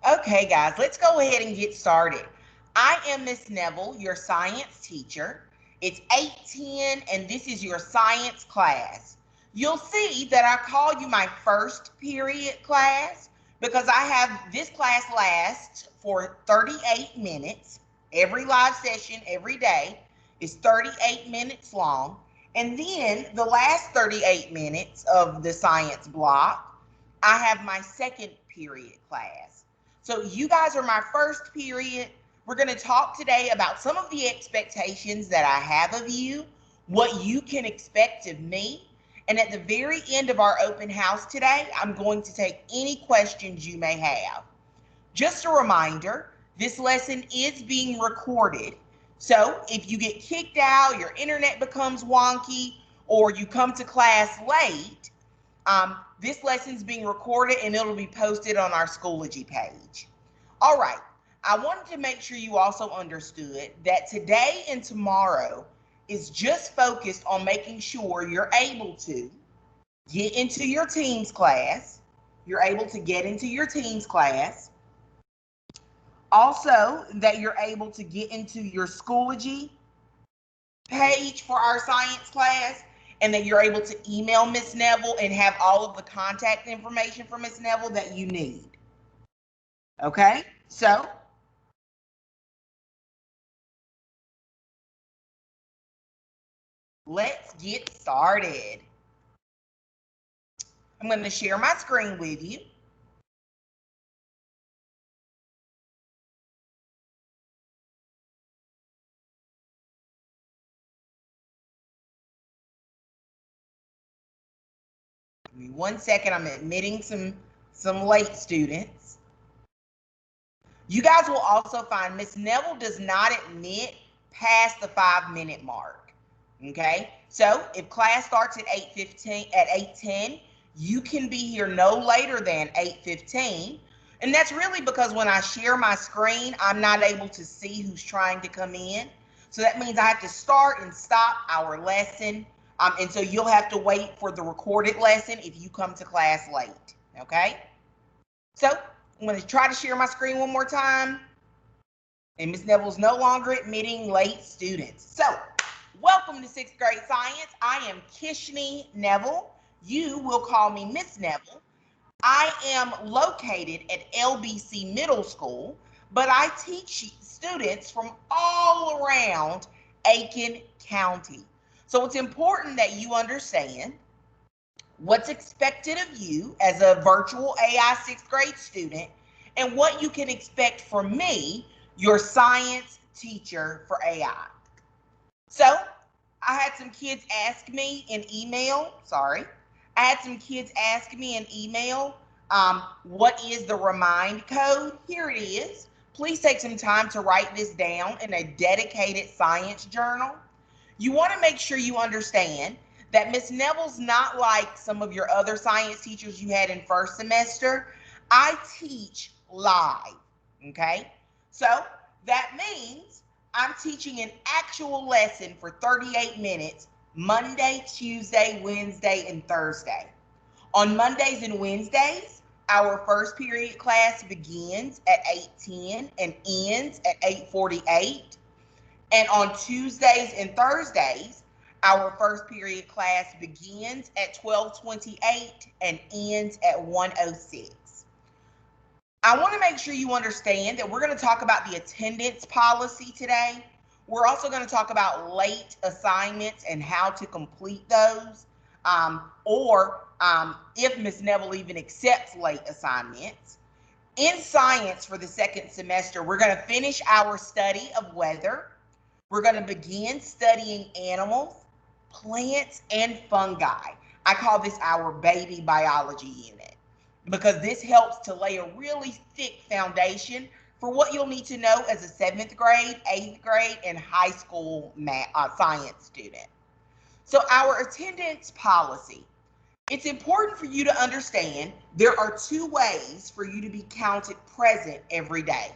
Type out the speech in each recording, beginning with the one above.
Okay, guys, let's go ahead and get started. I am Miss Neville, your science teacher. It's 8:10, and this is your science class. You'll see that I call you my first period class because I have this class lasts for 38 minutes. Every live session, every day, is 38 minutes long. And then the last 38 minutes of the science block, I have my second period class. So you guys are my first period. We're going to talk today about some of the expectations that I have of you, what you can expect of me. And at the very end of our open house today, I'm going to take any questions you may have. Just a reminder, this lesson is being recorded. So if you get kicked out, your internet becomes wonky, or you come to class late, this lesson's being recorded and it'll be posted on our Schoology page. All right, I wanted to make sure you also understood that today and tomorrow is just focused on making sure you're able to get into your teams class. You're able to get into your teams class. Also, that you're able to get into your Schoology page for our science class, and that you're able to email Miss Neville and have all of the contact information for Miss Neville that you need. Okay, so let's get started. I'm going to share my screen with you. Give me 1 second. I'm admitting some late students. You guys will also find Miss Neville does not admit past the 5-minute mark. Okay, so if class starts at 8:15, at 8:10, you can be here no later than 8:15. And that's really because when I share my screen, I'm not able to see who's trying to come in. So that means I have to start and stop our lesson. And so you'll have to wait for the recorded lesson if you come to class late. Okay, so I'm going to try to share my screen one more time. And Ms. Neville's no longer admitting late students. So, welcome to 6th grade science. I am Kishni Neville. You will call me Miss Neville. I am located at LBC Middle School, but I teach students from all around Aiken County. So it's important that you understand what's expected of you as a virtual AI 6th grade student and what you can expect from me, your science teacher for AI. So I had some kids ask me in email, what is the remind code? Here it is. Please take some time to write this down in a dedicated science journal. You want to make sure you understand that Miss Neville's not like some of your other science teachers you had in first semester. I teach live, okay? So that means I'm teaching an actual lesson for 38 minutes, Monday, Tuesday, Wednesday, and Thursday. On Mondays and Wednesdays, our first period class begins at 8:10 and ends at 8:48. And on Tuesdays and Thursdays, our first period class begins at 12:28 and ends at 1:06. I want to make sure you understand that we're going to talk about the attendance policy today. We're also going to talk about late assignments and how to complete those, or if Ms. Neville even accepts late assignments. In science for the second semester, we're going to finish our study of weather. We're going to begin studying animals, plants, and fungi. I call this our baby biology unit because this helps to lay a really thick foundation for what you'll need to know as a 7th grade, 8th grade, and high school science student. So our attendance policy. It's important for you to understand there are 2 ways for you to be counted present every day.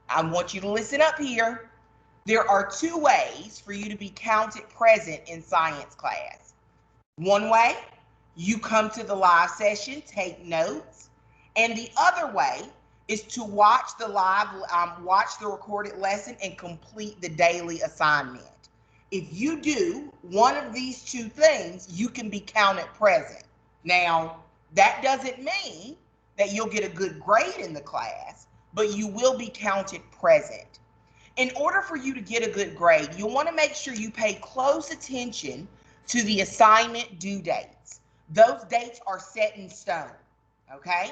I want you to listen up here. There are 2 ways for you to be counted present in science class. One way, you come to the live session, take notes, and the other way, is to watch the watch the recorded lesson and complete the daily assignment. If you do one of these two things, you can be counted present. Now, that doesn't mean that you'll get a good grade in the class, but you will be counted present. In order for you to get a good grade, you'll want to make sure you pay close attention to the assignment due dates. Those dates are set in stone, okay?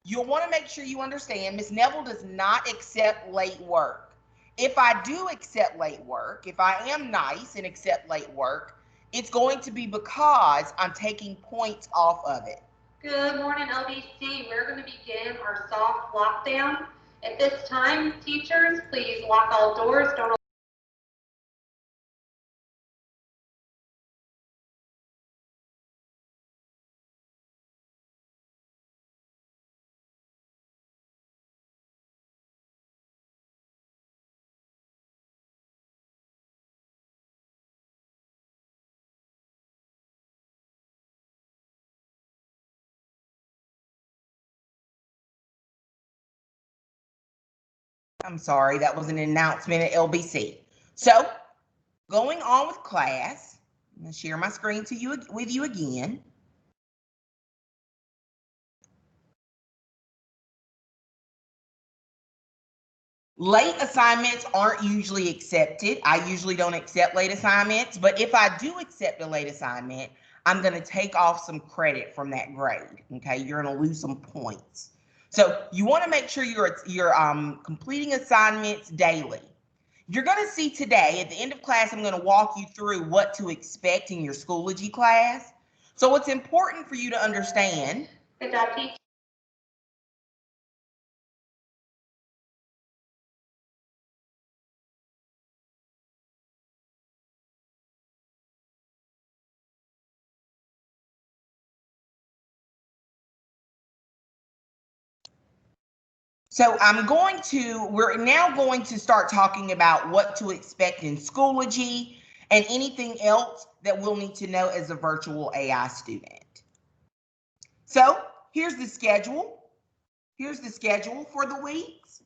You'll want to make sure you understand Ms. Neville does not accept late work. If I do accept late work, if I am nice and accept late work, it's going to be because I'm taking points off of it. Good morning, LBC. We're going to begin our soft lockdown. At this time, teachers, please lock all doors. Don't I'm sorry, that was an announcement at LBC. So, going on with class, I'm going to share my screen with you again. Late assignments aren't usually accepted. I usually don't accept late assignments, but if I do accept a late assignment, I'm going to take off some credit from that grade. Okay, you're going to lose some points. So you want to make sure you're completing assignments daily. You're going to see today at the end of class, I'm going to walk you through what to expect in your Schoology class. So it's important for you to understand. Good job, teacher. So we're now going to start talking about what to expect in Schoology and anything else that we'll need to know as a virtual AI student. So here's the schedule. Here's the schedule for the weeks.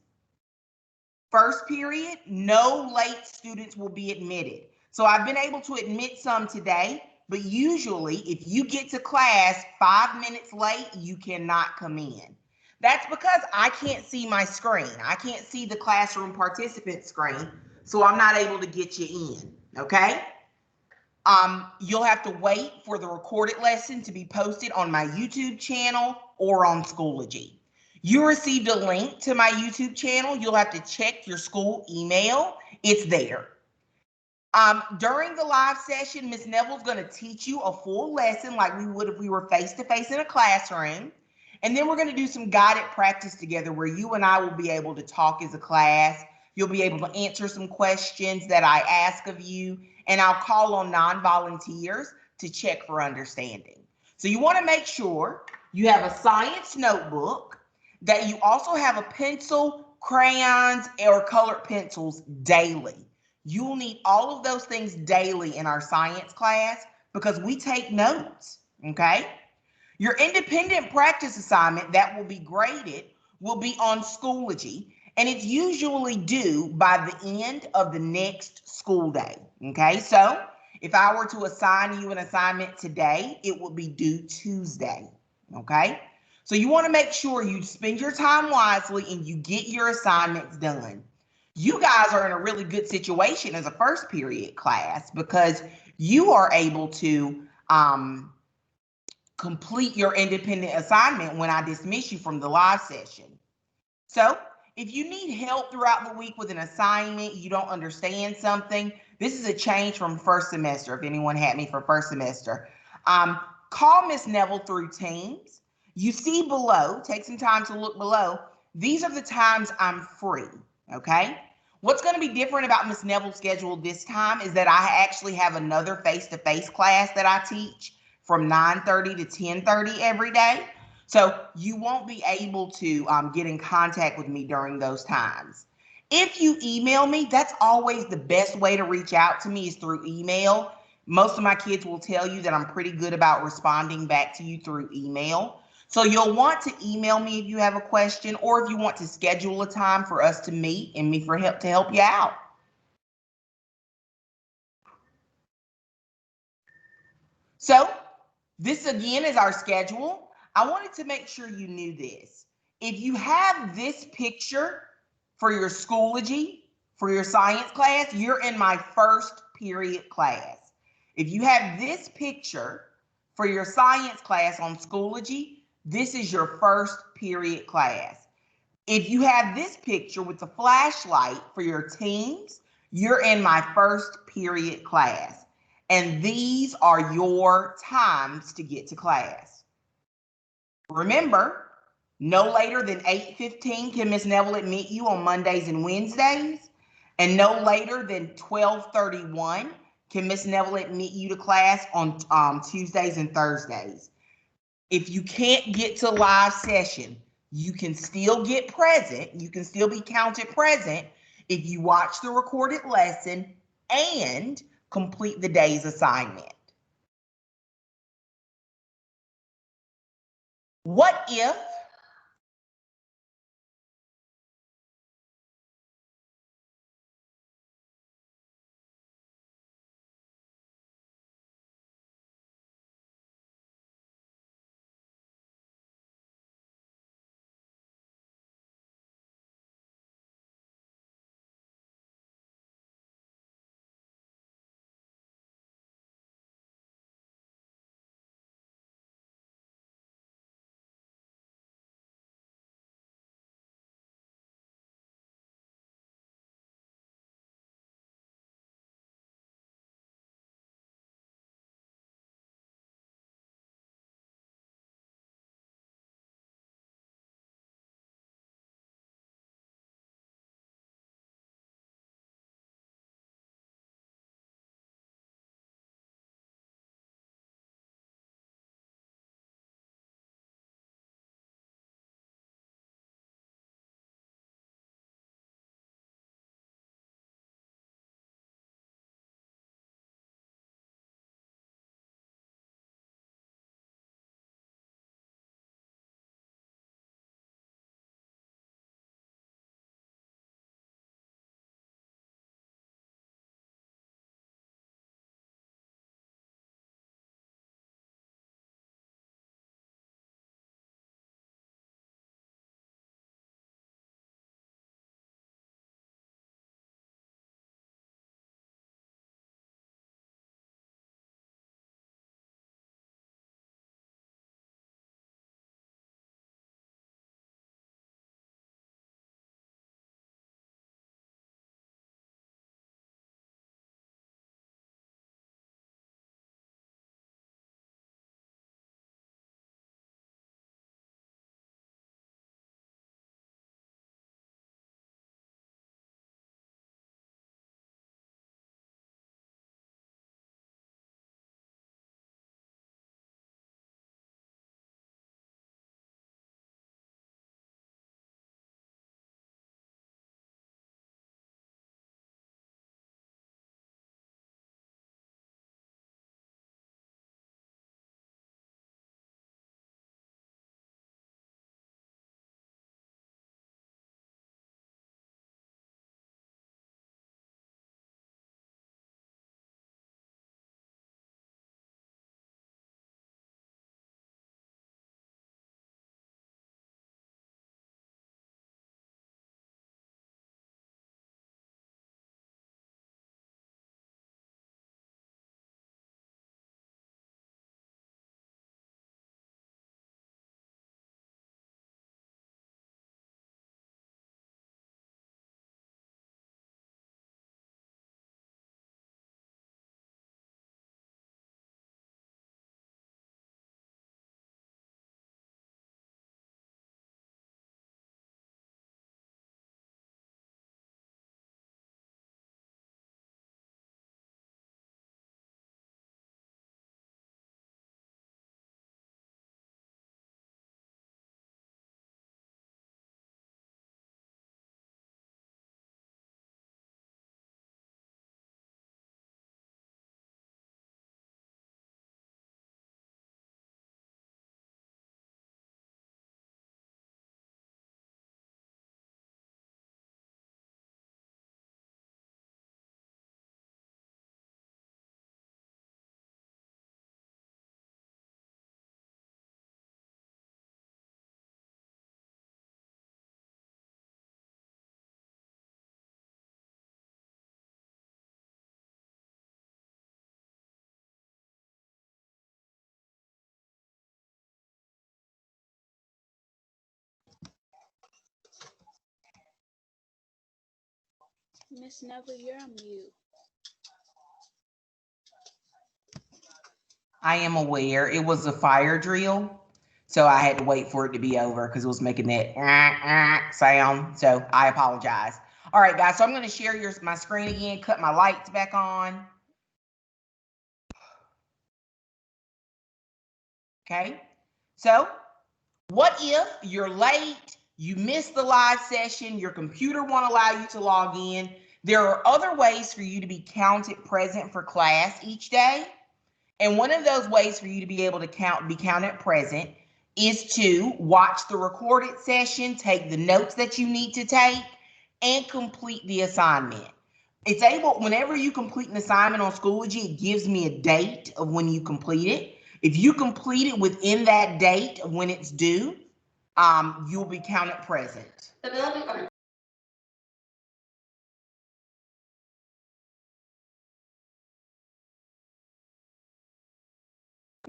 First period, no late students will be admitted. So I've been able to admit some today, but usually if you get to class 5 minutes late, you cannot come in. That's because I can't see my screen. I can't see the classroom participant screen, so I'm not able to get you in, okay? You'll have to wait for the recorded lesson to be posted on my YouTube channel or on Schoology. You received a link to my YouTube channel. You'll have to check your school email. It's there. During the live session, Ms. Neville's going to teach you a full lesson like we would if we were face-to-face in a classroom. And then we're going to do some guided practice together where you and I will be able to talk as a class. You'll be able to answer some questions that I ask of you, and I'll call on non-volunteers to check for understanding. So you want to make sure you have a science notebook, that you also have a pencil, crayons, or colored pencils daily. You will need all of those things daily in our science class because we take notes, okay? Your independent practice assignment that will be graded will be on Schoology, and it's usually due by the end of the next school day, okay? So if I were to assign you an assignment today, it will be due Tuesday, okay? So you want to make sure you spend your time wisely and you get your assignments done. You guys are in a really good situation as a first period class because you are able to complete your independent assignment when I dismiss you from the live session. So if you need help throughout the week with an assignment, you don't understand something, this is a change from first semester. If anyone had me for first semester, call Miss Neville through Teams. You see below, take some time to look below. These are the times I'm free, okay? What's going to be different about Miss Neville's schedule this time is that I actually have another face-to-face class that I teach from 9:30 to 10:30 every day. So you won't be able to get in contact with me during those times. If you email me, that's always the best way to reach out to me is through email. Most of my kids will tell you that I'm pretty good about responding back to you through email. So you'll want to email me if you have a question or if you want to schedule a time for us to meet and me for help to help you out. So this again is our schedule. I wanted to make sure you knew this. If you have this picture for your Schoology, for your science class, you're in my first period class. If you have this picture for your science class on Schoology, this is your first period class. If you have this picture with the flashlight for your teams, you're in my first period class. And these are your times to get to class. Remember, no later than 8:15 can Miss Neville meet you on Mondays and Wednesdays, and no later than 12:31 can Miss Neville meet you to class on Tuesdays and Thursdays. If you can't get to live session, you can still get present. You can still be counted present if you watch the recorded lesson and complete the day's assignment. What if Miss Neville, you're on mute. I am aware it was a fire drill, so I had to wait for it to be over because it was making that sound. So I apologize. All right, guys. So I'm going to share my screen again, cut my lights back on. Okay. So what if you're late, you missed the live session, your computer won't allow you to log in? There are other ways for you to be counted present for class each day. And one of those ways for you to be able to be counted present is to watch the recorded session, take the notes that you need to take, and complete the assignment. It's able, whenever you complete an assignment on Schoology, it gives me a date of when you complete it. If you complete it within that date of when it's due, you'll be counted present. The building.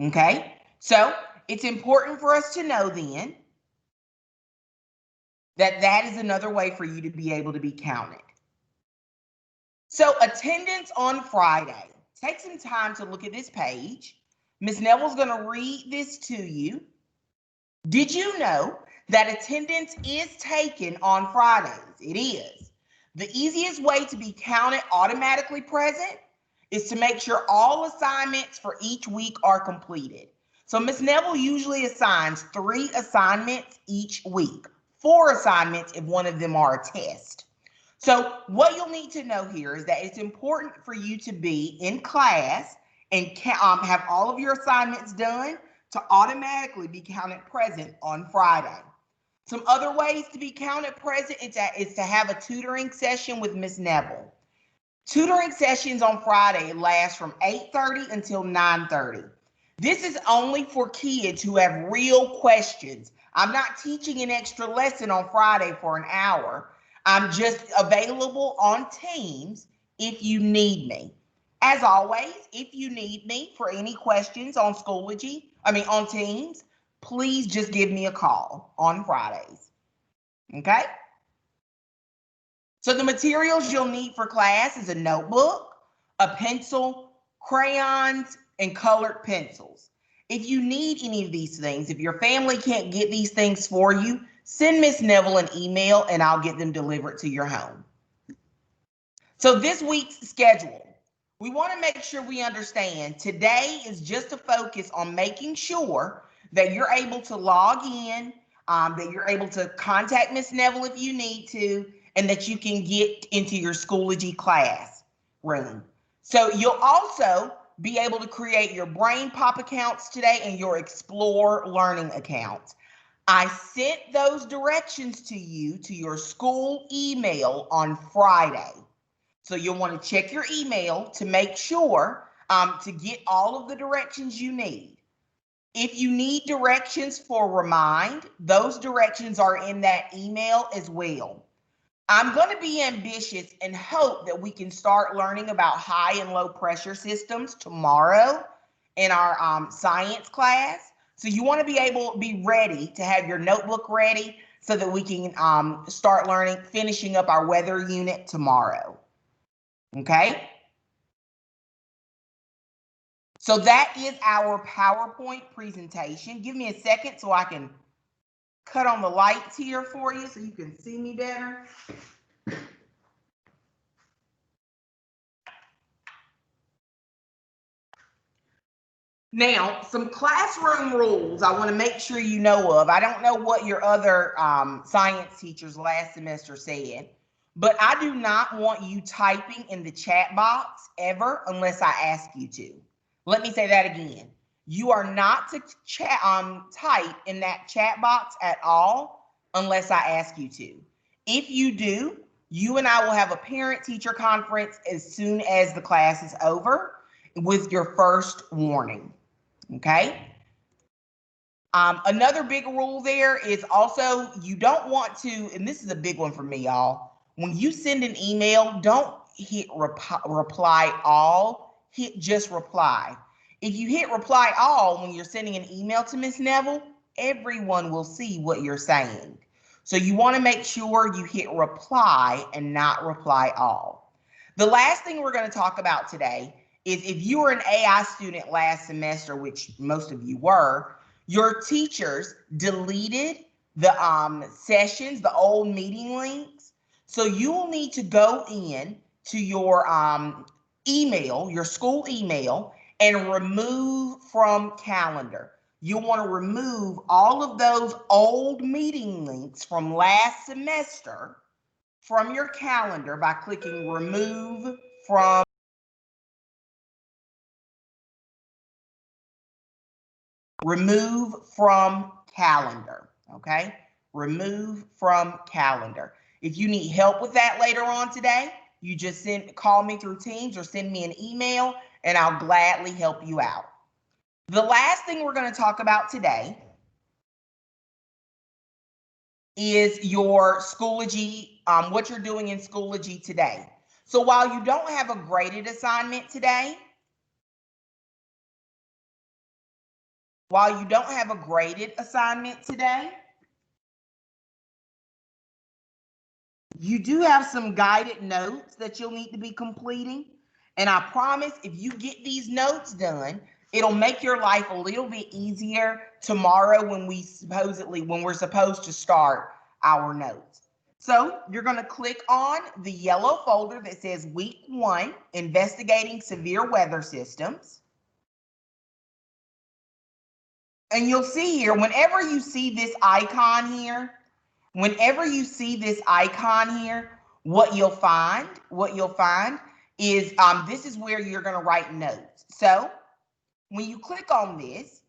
Okay, so it's important for us to know then that that is another way for you to be able to be counted. So attendance on Friday. Take some time to look at this page. Ms. Neville's going to read this to you. Did you know that attendance is taken on Fridays? It is. The easiest way to be counted automatically present is to make sure all assignments for each week are completed. So Ms. Neville usually assigns 3 assignments each week, 4 assignments if one of them are a test. So what you'll need to know here is that it's important for you to be in class and have all of your assignments done to automatically be counted present on Friday. Some other ways to be counted present is to have a tutoring session with Ms. Neville. Tutoring sessions on Friday last from 8:30 until 9:30. This is only for kids who have real questions. I'm not teaching an extra lesson on Friday for an hour. I'm just available on Teams if you need me. As always, if you need me for any questions on Schoology, on Teams, please just give me a call on Fridays. Okay? So the materials you'll need for class is a notebook, a pencil, crayons, and colored pencils. If you need any of these things, if your family can't get these things for you, send Ms. Neville an email and I'll get them delivered to your home. So this week's schedule, we want to make sure we understand today is just a focus on making sure that you're able to log in, that you're able to contact Ms. Neville if you need to, and that you can get into your Schoology class room. So you'll also be able to create your BrainPop accounts today and your Explore Learning accounts. I sent those directions to you to your school email on Friday. So you'll want to check your email to make sure to get all of the directions you need. If you need directions for Remind, those directions are in that email as well. I'm going to be ambitious and hope that we can start learning about high and low pressure systems tomorrow in our science class. So you want to be ready to have your notebook ready so that we can start finishing up our weather unit tomorrow. Okay? So that is our PowerPoint presentation. Give me a second so I can cut on the lights here for you so you can see me better. Now, some classroom rules I want to make sure you know of. I don't know what your other science teachers last semester said, but I do not want you typing in the chat box ever unless I ask you to. Let me say that again. You are not to type in that chat box at all unless I ask you to. If you do, you and I will have a parent-teacher conference as soon as the class is over with your first warning. Okay. Another big rule there is also you don't want to, and this is a big one for me, y'all. When you send an email, don't hit reply all, hit just reply. If you hit reply all when you're sending an email to Ms. Neville, everyone will see what you're saying. So you want to make sure you hit reply and not reply all. The last thing we're going to talk about today is if you were an AI student last semester, which most of you were, your teachers deleted the sessions, the old meeting links. So you will need to go in to your email, your school email, and remove from calendar. You'll want to remove all of those old meeting links from last semester from your calendar by clicking remove from calendar, okay? Remove from calendar. If you need help with that later on today, you just call me through Teams or send me an email and I'll gladly help you out. The last thing we're going to talk about today is your Schoology, what you're doing in Schoology today. So while you don't have a graded assignment today, you do have some guided notes that you'll need to be completing. And I promise if you get these notes done, it'll make your life a little bit easier tomorrow when we're supposed to start our notes. So you're going to click on the yellow folder that says Week 1, Investigating Severe Weather Systems. And you'll see here, whenever you see this icon here, what you'll find is this is where you're going to write notes. So when you click on this,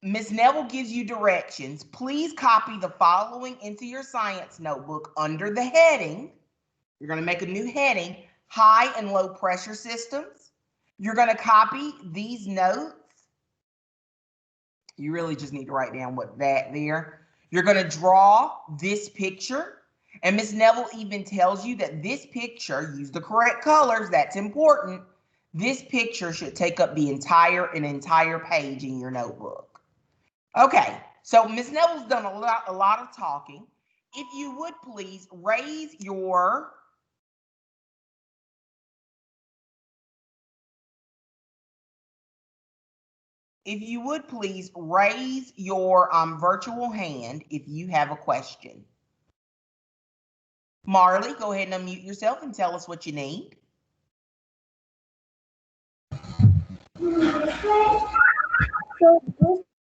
Ms. Neville gives you directions. Please copy the following into your science notebook under the heading. You're going to make a new heading, high and low pressure systems. You're going to copy these notes. You really just need to write down what that there. You're going to draw this picture. And Ms. Neville even tells you that this picture, use the correct colors, that's important. This picture should take up an entire page in your notebook. Okay, so Ms. Neville's done a lot of talking. If you would please raise your virtual hand if you have a question. Marley, go ahead and unmute yourself and tell us what you need. So